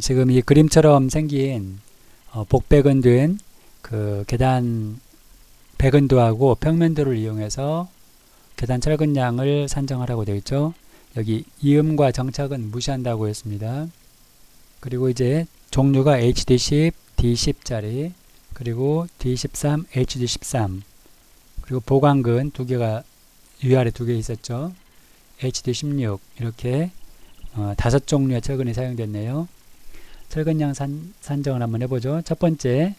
지금 이 그림처럼 생긴 복배근도인 그 계단 배근도하고 평면도를 이용해서 계단 철근량을 산정하라고 되어 있죠. 여기 이음과 정착은 무시한다고 했습니다. 그리고 이제 종류가 HD10, D10짜리, 그리고 D13, HD13, 그리고 보강근 두 개가 위아래 두 개 있었죠. HD16 이렇게 5종류의 철근이 사용됐네요. 철근량 산정을 한번 해보죠. 첫 번째는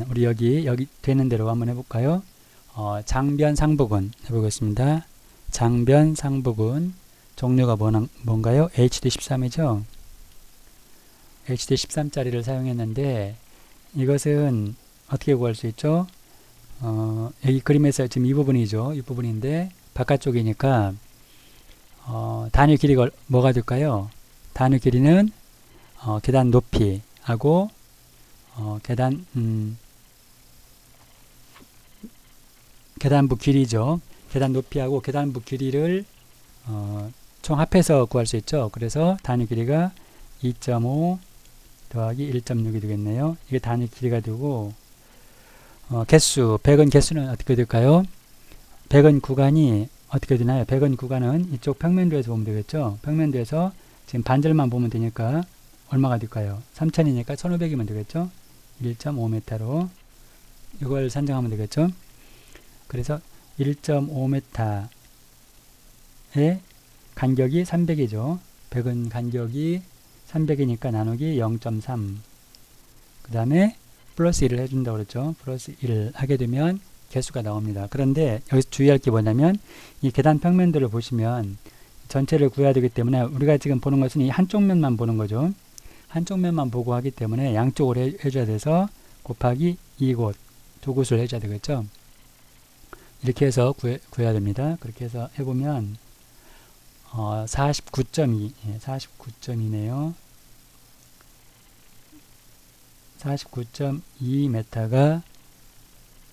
우리 여기 되는 대로 한번 해볼까요? 장변 상부근 해보겠습니다. 장변 상부근 종류가 뭔가요? HD13이죠. HD13짜리를 사용했는데 이것은 어떻게 구할 수 있죠? 여기 그림에서 지금 이 부분이죠. 이 부분인데 바깥쪽이니까 단위 길이가 뭐가 될까요? 단위 길이는 계단 높이하고 계단부 길이죠. 계단 높이하고 계단부 길이를 총 합해서 구할 수 있죠. 그래서 단위 길이가 2.5 더하기 1.6이 되겠네요. 이게 단위 길이가 되고 개수, 백은 개수는 어떻게 될까요? 백은 구간이 어떻게 되나요? 백은 구간은 이쪽 평면도에서 보면 되겠죠. 평면도에서 지금 반절만 보면 되니까 얼마가 될까요? 3000이니까 1500이면 되겠죠. 1.5m로 이걸 산정하면 되겠죠. 그래서 1.5m의 간격이 300이죠. 백은 간격이 300이니까 나누기 0.3. 그 다음에 플러스 1을 해준다고 그랬죠. 플러스 1을 하게 되면 개수가 나옵니다. 그런데 여기서 주의할 게 뭐냐면 이 계단 평면도를 보시면 전체를 구해야 되기 때문에 우리가 지금 보는 것은 이 한쪽 면만 보는 거죠. 한쪽 면만 보고 하기 때문에 양쪽으로 해줘야 돼서 곱하기 2곳, 두 곳을 해줘야 되겠죠. 이렇게 해서 구해야 됩니다. 그렇게 해서 해보면 49.2, 49.2네요. 49.2m가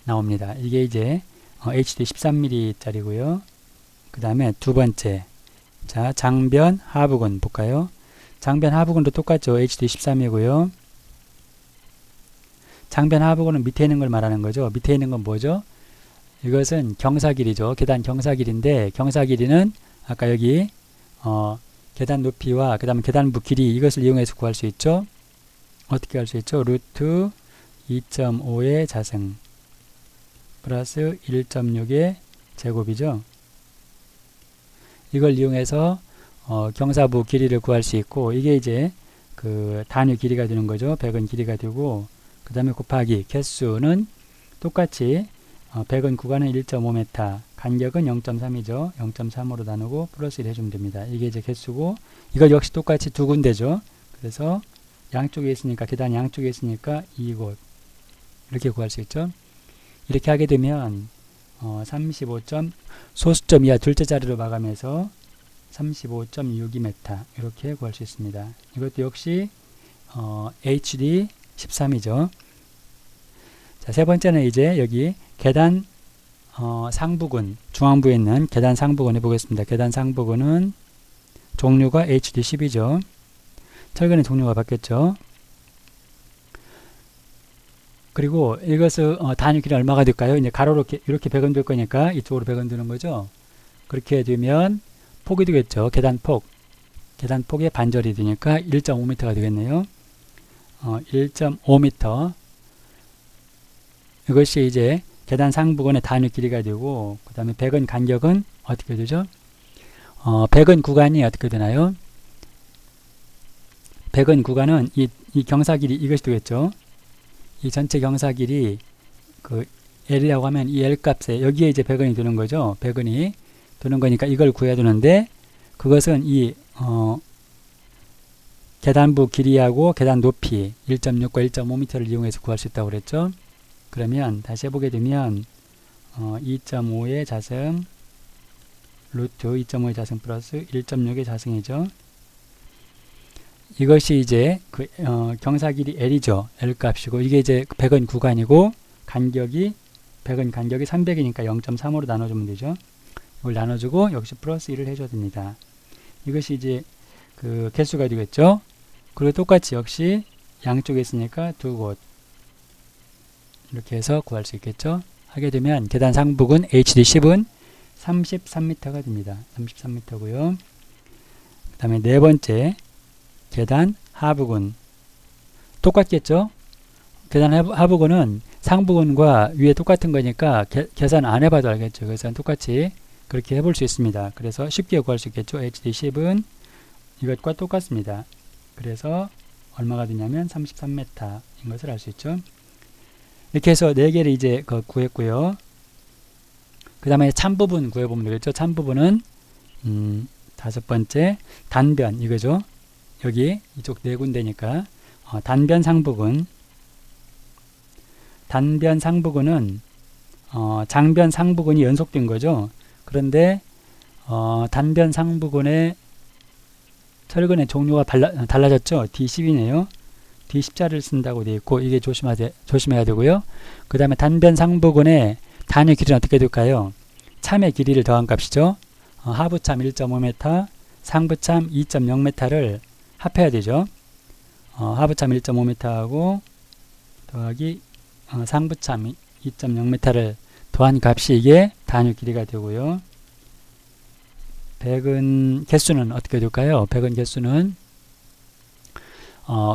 나옵니다. 이게 이제 HD 13mm짜리고요. 그 다음에 두 번째, 자 장변 하부근 볼까요? 장변 하부근도 똑같죠. HD 13이고요. 장변 하부근은 밑에 있는 걸 말하는 거죠. 밑에 있는 건 뭐죠? 이것은 경사길이죠. 계단 경사길인데 경사길이는 아까 여기 계단 높이와 그 다음에 계단부 길이 이것을 이용해서 구할 수 있죠. 어떻게 할 수 있죠? 루트 2.5의 자승 플러스 1.6의 제곱이죠. 이걸 이용해서 경사부 길이를 구할 수 있고 이게 이제 그 단위 길이가 되는 거죠. 백은 길이가 되고 그 다음에 곱하기 개수는 똑같이 백은 구간은 1.5m 간격은 0.3이죠. 0.3으로 나누고 플러스 1 해주면 됩니다. 이게 이제 개수고 이거 역시 똑같이 두 군데죠. 그래서 양쪽에 있으니까 계단 양쪽에 있으니까 2곳 이렇게 구할 수 있죠. 이렇게 하게 되면 35. 소수점 이하 둘째 자리로 마감해서 35.62m 이렇게 구할 수 있습니다. 이것도 역시 HD 13이죠. 자, 세 번째는 이제 여기 계단 상부근 중앙부에 있는 계단 상부근 해보겠습니다. 계단 상부근은 종류가 HD 10이죠. 철근의 종류가 바뀌었죠. 그리고 이것은 단위 길이 얼마가 될까요? 이제 가로로 이렇게 백은 될 거니까 이쪽으로 백은 되는 거죠. 그렇게 되면 폭이 되겠죠. 계단폭의 반절이 되니까 1.5m가 되겠네요. 1.5m 이것이 이제 계단 상부근의 단위 길이가 되고 그 다음에 백은 간격은 어떻게 되죠? 백은 구간이 어떻게 되나요? 백은 구간은 이 경사 길이 이것이 되겠죠. 이 전체 경사 길이 그 L이라고 하면 이 L 값에 여기에 이제 백은이 되는 거죠. 백은이 되는 거니까 이걸 구해야 되는데 그것은 이 계단부 길이하고 계단 높이 1.6과 1.5m를 이용해서 구할 수 있다고 그랬죠. 그러면 다시 해보게 되면 2.5의 자승 루트 2.5의 자승 플러스 1.6의 자승이죠. 이것이 이제 그 경사 길이 L이죠. L 값이고 이게 이제 백은 구간이고 간격이 100은 간격이 300이니까 0.3으로 나눠주면 되죠. 이걸 나눠주고 역시 플러스 1을 해줘야 됩니다. 이것이 이제 그 개수가 되겠죠. 그리고 똑같이 역시 양쪽에 있으니까 두 곳 이렇게 해서 구할 수 있겠죠. 하게 되면 계단 상부근 HD10은 33m가 됩니다. 33m고요. 그 다음에 네 번째 계단 하부근 똑같겠죠. 계단 하부근은 상부근과 위에 똑같은 거니까 계산 안 해봐도 알겠죠. 그래서 똑같이 그렇게 해볼 수 있습니다. 그래서 쉽게 구할 수 있겠죠. HD10은 이것과 똑같습니다. 그래서 얼마가 되냐면 33m인 것을 알 수 있죠. 이렇게 해서 4개를 이제 구했고요. 그 다음에 참부분 구해보면 되겠죠. 참부분은 다섯 번째 단변 이거죠. 여기 이쪽 네 군데니까 단변 상부근 단변 상부근은 장변 상부근이 연속된 거죠. 그런데 단변 상부근의 철근의 종류가 달라졌죠. D10이네요. D10자를 쓴다고 되어 있고 이게 조심해야 되고요. 그 다음에 단변 상부근의 단위 길이는 어떻게 될까요? 참의 길이를 더한 값이죠. 하부참 1.5m, 상부참 2.0m를 합해야 되죠. 하부참 1.5m하고 더하기 상부참 2.0m를 더한 값이 이게 단위 길이가 되고요. 백은 개수는 어떻게 될까요? 백은 개수는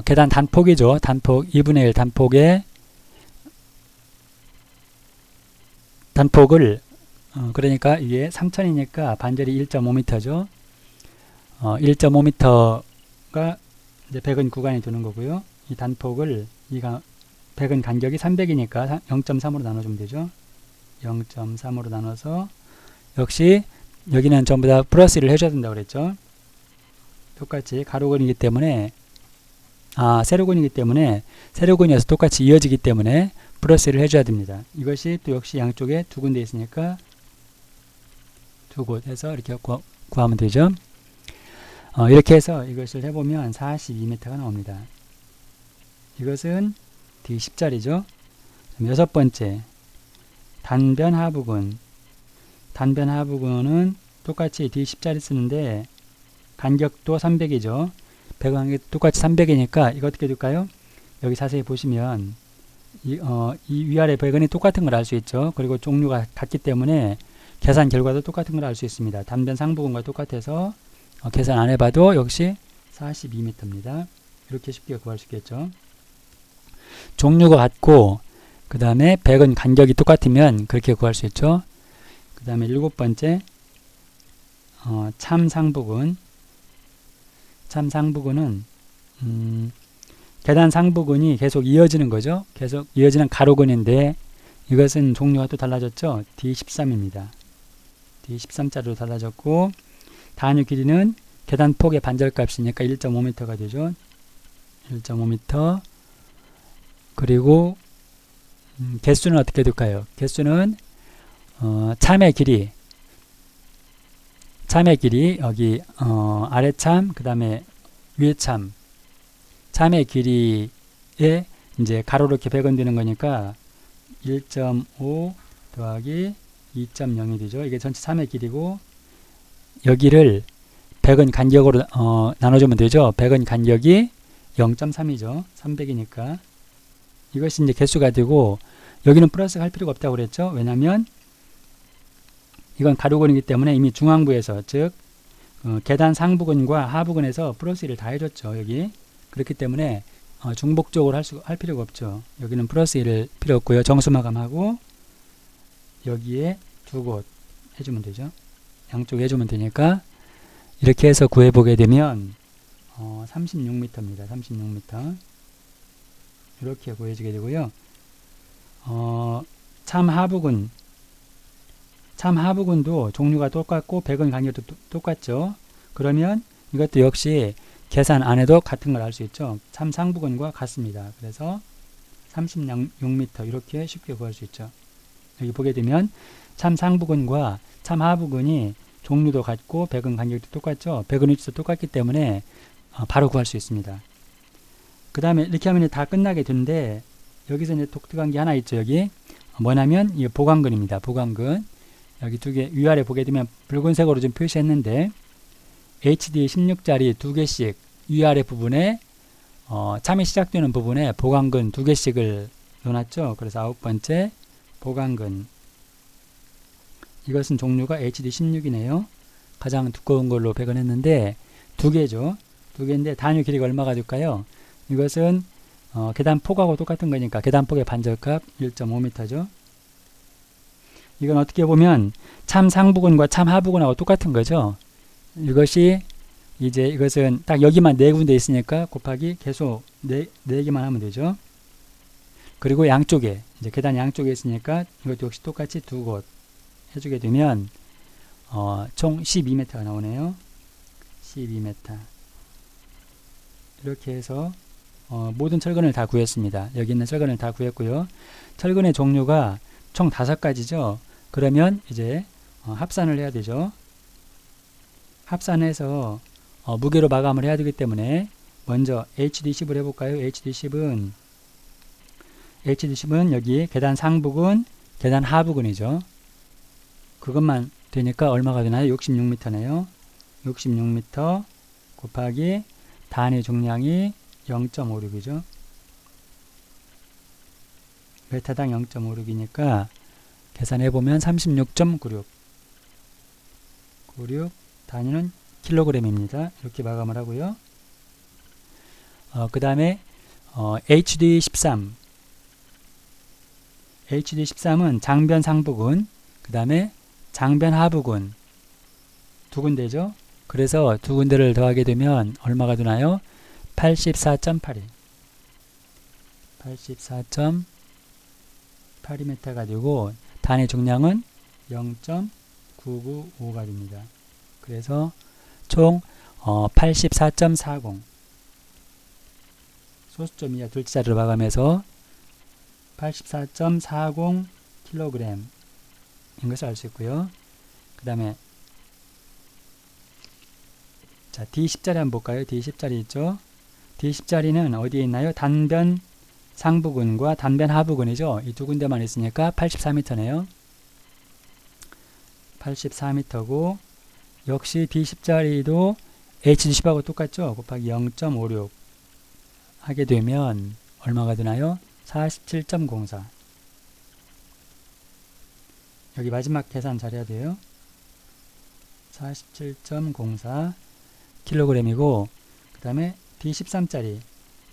계단 단폭이죠. 단폭 2분의 1 단폭을 그러니까 이게 3000이니까 반절이 1.5m죠. 1.5m가 이제 백은 구간이 되는 거고요. 이 단폭을 백은 간격이 300이니까 0.3으로 나눠주면 되죠. 0.3으로 나눠서 역시 여기는 전부 다 플러스 1을 해줘야 된다고 그랬죠. 똑같이 가로근이기 때문에 세로근이기 때문에 세로근이어서 똑같이 이어지기 때문에 플러스 1을 해줘야 됩니다. 이것이 또 역시 양쪽에 두 군데 있으니까 두 곳 해서 이렇게 구하면 되죠. 이렇게 해서 이것을 해보면 42m가 나옵니다. 이것은 D10자리죠. 여섯 번째 단변 하부근 단변 하부근은 똑같이 D10자리 쓰는데 간격도 300이죠. 배경 간격도 똑같이 300이니까 이거 어떻게 될까요? 여기 자세히 보시면 이 위아래 배근이 똑같은 걸 알 수 있죠. 그리고 종류가 같기 때문에 계산 결과도 똑같은 걸 알 수 있습니다. 단변 상부근과 똑같아서 계산 안 해봐도 역시 42m입니다. 이렇게 쉽게 구할 수 있겠죠. 종류가 같고 그 다음에 백은 간격이 똑같으면 그렇게 구할 수 있죠. 그 다음에 일곱 번째 참상부근 참상부근은 계단 상부근이 계속 이어지는 거죠. 계속 이어지는 가로근인데 이것은 종류가 또 달라졌죠. D13입니다. D13자로 달라졌고 단위 길이는 계단 폭의 반절값이니까 1.5m가 되죠. 1.5m 그리고 개수는 어떻게 될까요? 개수는 참의 길이 여기 아래참 그 다음에 위에참 참의 길이에 이제 가로로 이렇게 배건되는 거니까 1.5 더하기 2.0이 되죠. 이게 전체 참의 길이고 여기를 100은 간격으로 나눠주면 되죠. 100은 간격이 0.3이죠. 300이니까 이것이 이제 개수가 되고 여기는 플러스 할 필요가 없다고 그랬죠. 왜냐하면 이건 가로근이기 때문에 이미 중앙부에서 즉 계단 상부근과 하부근에서 플러스 1을 다 해줬죠. 여기 그렇기 때문에 중복적으로 할 필요가 없죠. 여기는 플러스 1을 필요 없고요. 정수 마감하고 여기에 두 곳 해주면 되죠. 양쪽에 해주면 되니까 이렇게 해서 구해보게 되면 36m입니다. 36m 이렇게 구해지게 되고요. 참 하부근도 종류가 똑같고 백은 간격도 똑같죠. 그러면 이것도 역시 계산 안 해도 같은 걸 알 수 있죠. 참 상부근과 같습니다. 그래서 36m 이렇게 쉽게 구할 수 있죠. 여기 보게 되면 참 상부근과 참 하부근이 종류도 같고 백은 간격도 똑같죠. 백은 위치도 똑같기 때문에 바로 구할 수 있습니다. 그 다음에 이렇게 하면 다 끝나게 되는데 여기서 이제 독특한 게 하나 있죠. 여기 뭐냐면 이 보강근입니다. 보강근. 여기 두 개 위아래 보게 되면 붉은색으로 좀 표시했는데 HD 16짜리 두 개씩 위아래 부분에 참이 시작되는 부분에 보강근 두 개씩을 놓았죠. 그래서 9번째 보강근. 이것은 종류가 HD 16이네요. 가장 두꺼운 걸로 배건했는데 두 개죠. 두 개인데 단위 길이가 얼마가 될까요? 이것은 계단폭하고 똑같은 거니까 계단폭의 반절값 1.5m죠. 이건 어떻게 보면 참 상부근과 참 하부근하고 똑같은 거죠. 이것이 이제 이것은 딱 여기만 네 군데 있으니까 곱하기 계속 네 개만 하면 되죠. 그리고 양쪽에 이제 계단 양쪽에 있으니까 이것도 역시 똑같이 두 곳 해주게 되면 총 12m가 나오네요. 12m. 이렇게 해서 모든 철근을 다 구했습니다. 여기 있는 철근을 다 구했고요. 철근의 종류가 총 5가지죠. 그러면 이제 합산을 해야 되죠. 합산해서 무게로 마감을 해야 되기 때문에 먼저 HD10을 해볼까요? HD10은 여기 계단 상부근, 계단 하부근이죠. 그것만 되니까 얼마가 되나요? 66m네요. 66m 곱하기 단위 중량이 0.56이죠. 메타당 0.56이니까 계산해보면 36.96 단위는 킬로그램입니다. 이렇게 마감을 하고요. 그 다음에 HD13은 장변 상부근, 그 다음에 장변 하부근 두 군데죠. 그래서 두 군데를 더하게 되면 얼마가 되나요? 84.82 84.82m가 되고 단위 중량은 0.995가 됩니다. 그래서 총 84.40 소수점 이하 둘째 자리로 마감해서 84.40kg인 것을 알 수 있고요. 그 다음에 자 D10자리 한번 볼까요? D10자리 있죠? D10자리는 어디에 있나요? 단변 상부근과 단변 하부근이죠. 이 두 군데만 있으니까 84m네요. 84m고 역시 D10자리도 HD10하고 똑같죠? 곱하기 0.56 하게 되면 얼마가 되나요? 47.04 여기 마지막 계산 잘해야 돼요. 47.04 kg이고 그 다음에 D13짜리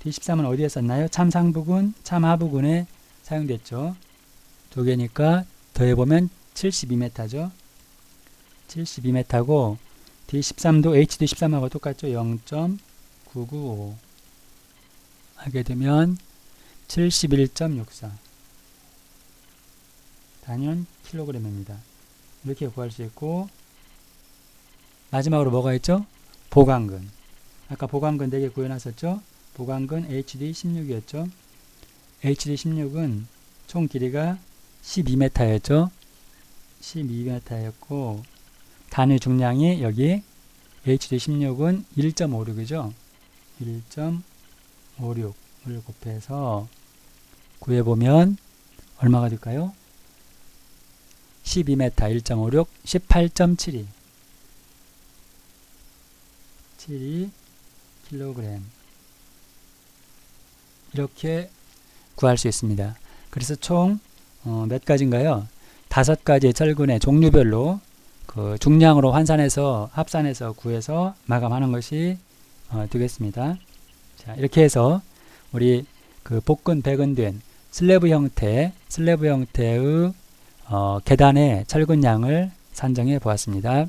D13은 어디에 썼나요? 참 상부근, 참 하부근에 사용됐죠. 두 개니까 더해보면 72m죠. 72m고 D13도 HD13하고 똑같죠. 0.995 하게 되면 71.64 단위는 킬로그램입니다. 이렇게 구할 수 있고 마지막으로 뭐가 있죠? 보강근. 아까 보강근 4개 구해놨었죠? 보강근 HD16이었죠? HD16은 총 길이가 12m였죠? 12m였고 단위 중량이 여기 HD16은 1.56이죠? 1.56을 곱해서 구해보면 얼마가 될까요? 12m 1.56 18.72 kg 이렇게 구할 수 있습니다. 그래서 총 몇 가지인가요? 5가지의 철근의 종류별로 그 중량으로 환산해서 합산해서 구해서 마감하는 것이 되겠습니다. 자, 이렇게 해서 우리 그 복근 배근된 슬래브 형태의 계단의 철근량을 산정해 보았습니다.